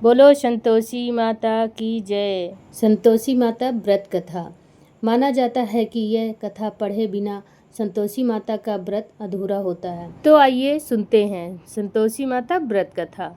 बोलो संतोषी माता की जय। संतोषी माता व्रत कथा। माना जाता है कि यह कथा पढ़े बिना संतोषी माता का व्रत अधूरा होता है। तो आइए सुनते हैं संतोषी माता व्रत कथा।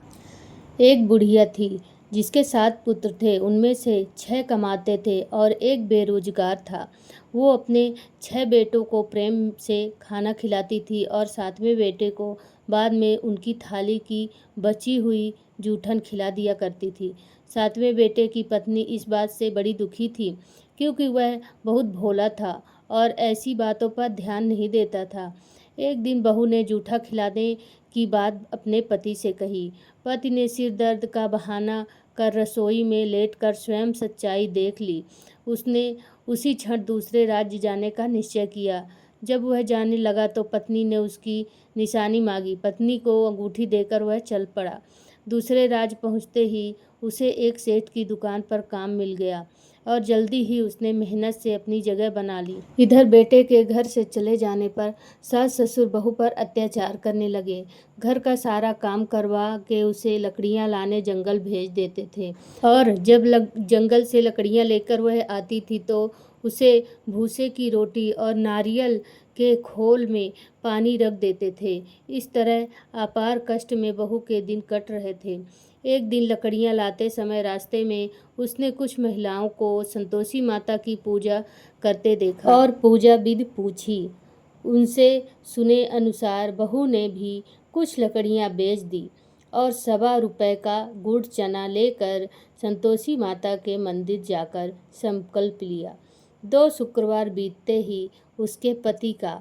एक बुढ़िया थी जिसके 7 पुत्र थे। उनमें से 6 कमाते थे और एक बेरोजगार था। वो अपने 6 बेटों को प्रेम से खाना खिलाती थी और 7वें बेटे को बाद में उनकी थाली की बची हुई जूठन खिला दिया करती थी। 7वें बेटे की पत्नी इस बात से बड़ी दुखी थी क्योंकि वह बहुत भोला था और ऐसी बातों पर ध्यान नहीं देता था। एक दिन बहू ने जूठा खिलाने की बात अपने पति से कही। पति ने सिर दर्द का बहाना कर रसोई में लेटकर स्वयं सच्चाई देख ली। उसने उसी क्षण दूसरे राज्य जाने का निश्चय किया। जब वह जाने लगा तो पत्नी ने उसकी निशानी मांगी। पत्नी को अंगूठी देकर वह चल पड़ा। दूसरे राज्य पहुंचते ही उसे एक सेठ की दुकान पर काम मिल गया और जल्दी ही उसने मेहनत से अपनी जगह बना ली। इधर बेटे के घर से चले जाने पर सास ससुर बहू पर अत्याचार करने लगे। घर का सारा काम करवा के उसे लकड़ियां लाने जंगल भेज देते थे और जब जंगल से लकड़ियां लेकर वह आती थी तो उसे भूसे की रोटी और नारियल के खोल में पानी रख देते थे। इस तरह अपार कष्ट में बहू के दिन कट रहे थे। एक दिन लकड़ियां लाते समय रास्ते में उसने कुछ महिलाओं को संतोषी माता की पूजा करते देखा और पूजा विधि पूछी। उनसे सुने अनुसार बहू ने भी कुछ लकड़ियां बेच दी और 1.25 रुपये का गुड़ चना लेकर संतोषी माता के मंदिर जाकर संकल्प लिया। 2 शुक्रवार बीतते ही उसके पति का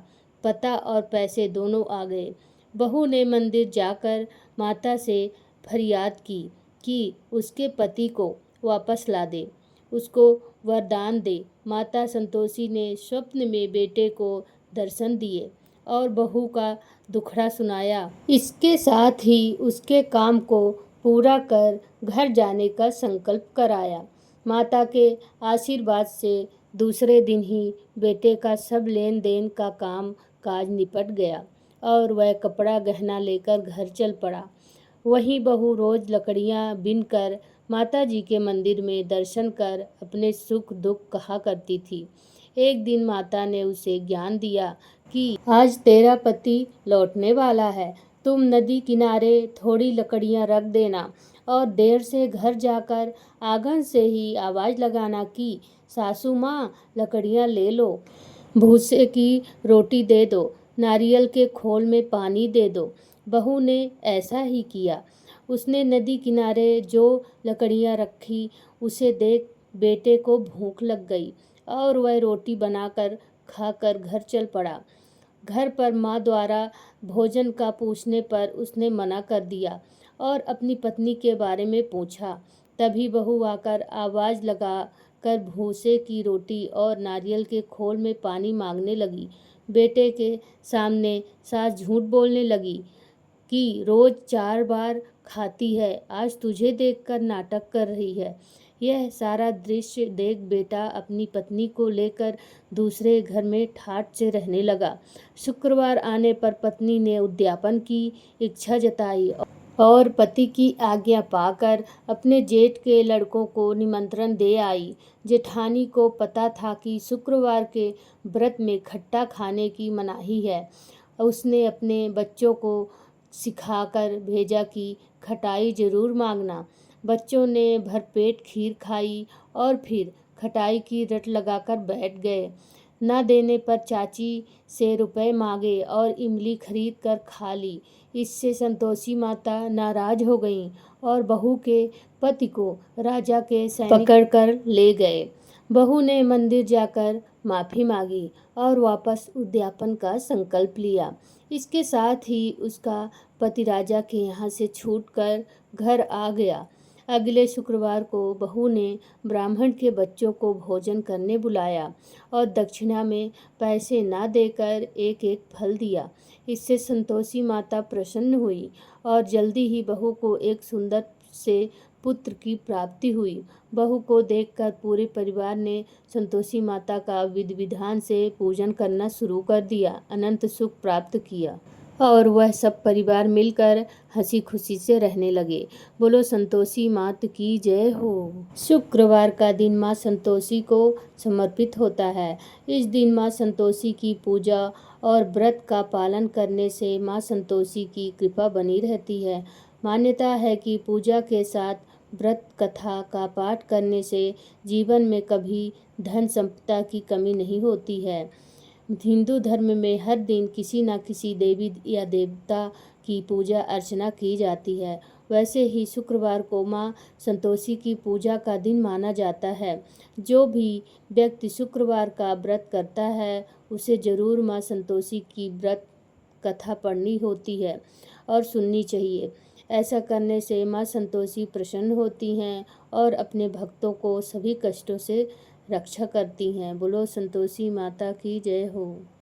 पता और पैसे दोनों आ गए। बहू ने मंदिर जाकर माता से फरियाद की कि उसके पति को वापस ला दे, उसको वरदान दे। माता संतोषी ने स्वप्न में बेटे को दर्शन दिए और बहू का दुखड़ा सुनाया। इसके साथ ही उसके काम को पूरा कर घर जाने का संकल्प कराया। माता के आशीर्वाद से दूसरे दिन ही बेटे का सब लेन देन का काम काज निपट गया और वह कपड़ा गहना लेकर घर चल पड़ा। वहीं बहू रोज लकड़ियां बीनकर माता जी के मंदिर में दर्शन कर अपने सुख दुख कहा करती थी। एक दिन माता ने उसे ज्ञान दिया कि आज तेरा पति लौटने वाला है, तुम नदी किनारे थोड़ी लकड़ियां रख देना और देर से घर जाकर आंगन से ही आवाज लगाना कि सासू माँ लकड़ियां ले लो, भूसे की रोटी दे दो, नारियल के खोल में पानी दे दो। बहू ने ऐसा ही किया। उसने नदी किनारे जो लकड़ियां रखी उसे देख बेटे को भूख लग गई और वह रोटी बनाकर खाकर घर चल पड़ा। घर पर माँ द्वारा भोजन का पूछने पर उसने मना कर दिया और अपनी पत्नी के बारे में पूछा। तभी बहू आकर आवाज लगा कर भूसे की रोटी और नारियल के खोल में पानी मांगने लगी। बेटे के सामने सास झूठ बोलने लगी कि रोज 4 बार खाती है, आज तुझे देखकर नाटक कर रही है। यह सारा दृश्य देख बेटा अपनी पत्नी को लेकर दूसरे घर में ठाठ से रहने लगा। शुक्रवार आने पर पत्नी ने उद्यापन की इच्छा जताई और पति की आज्ञा पाकर अपने जेठ के लड़कों को निमंत्रण दे आई। जेठानी को पता था कि शुक्रवार के व्रत में खट्टा खाने की मनाही है। उसने अपने बच्चों को सिखाकर भेजा कि खटाई जरूर मांगना। बच्चों ने भरपेट खीर खाई और फिर खटाई की रट लगाकर बैठ गए। न देने पर चाची से रुपए मांगे और इमली खरीद कर खा ली। इससे संतोषी माता नाराज हो गईं और बहू के पति को राजा के सैनिक पकड़ कर ले गए। बहू ने मंदिर जाकर माफी मांगी और वापस उद्यापन का संकल्प लिया। इसके साथ ही उसका पति राजा के यहाँ से छूटकर घर आ गया। अगले शुक्रवार को बहू ने ब्राह्मण के बच्चों को भोजन करने बुलाया और दक्षिणा में पैसे ना देकर एक एक फल दिया। इससे संतोषी माता प्रसन्न हुई और जल्दी ही बहू को एक सुंदर से पुत्र की प्राप्ति हुई। बहू को देखकर पूरे परिवार ने संतोषी माता का विधि विधान से पूजन करना शुरू कर दिया, अनंत सुख प्राप्त किया और वह सब परिवार मिलकर हंसी खुशी से रहने लगे। बोलो संतोषी मात की जय हो। शुक्रवार का दिन माँ संतोषी को समर्पित होता है। इस दिन माँ संतोषी की पूजा और व्रत का पालन करने से माँ संतोषी की कृपा बनी रहती है। मान्यता है कि पूजा के साथ व्रत कथा का पाठ करने से जीवन में कभी धन संपदा की कमी नहीं होती है। हिंदू धर्म में हर दिन किसी न किसी देवी या देवता की पूजा अर्चना की जाती है। वैसे ही शुक्रवार को माँ संतोषी की पूजा का दिन माना जाता है। जो भी व्यक्ति शुक्रवार का व्रत करता है उसे जरूर माँ संतोषी की व्रत कथा पढ़नी होती है और सुननी चाहिए। ऐसा करने से माँ संतोषी प्रसन्न होती हैं और अपने भक्तों को सभी कष्टों से रक्षा करती हैं। बोलो संतोषी माता की जय हो।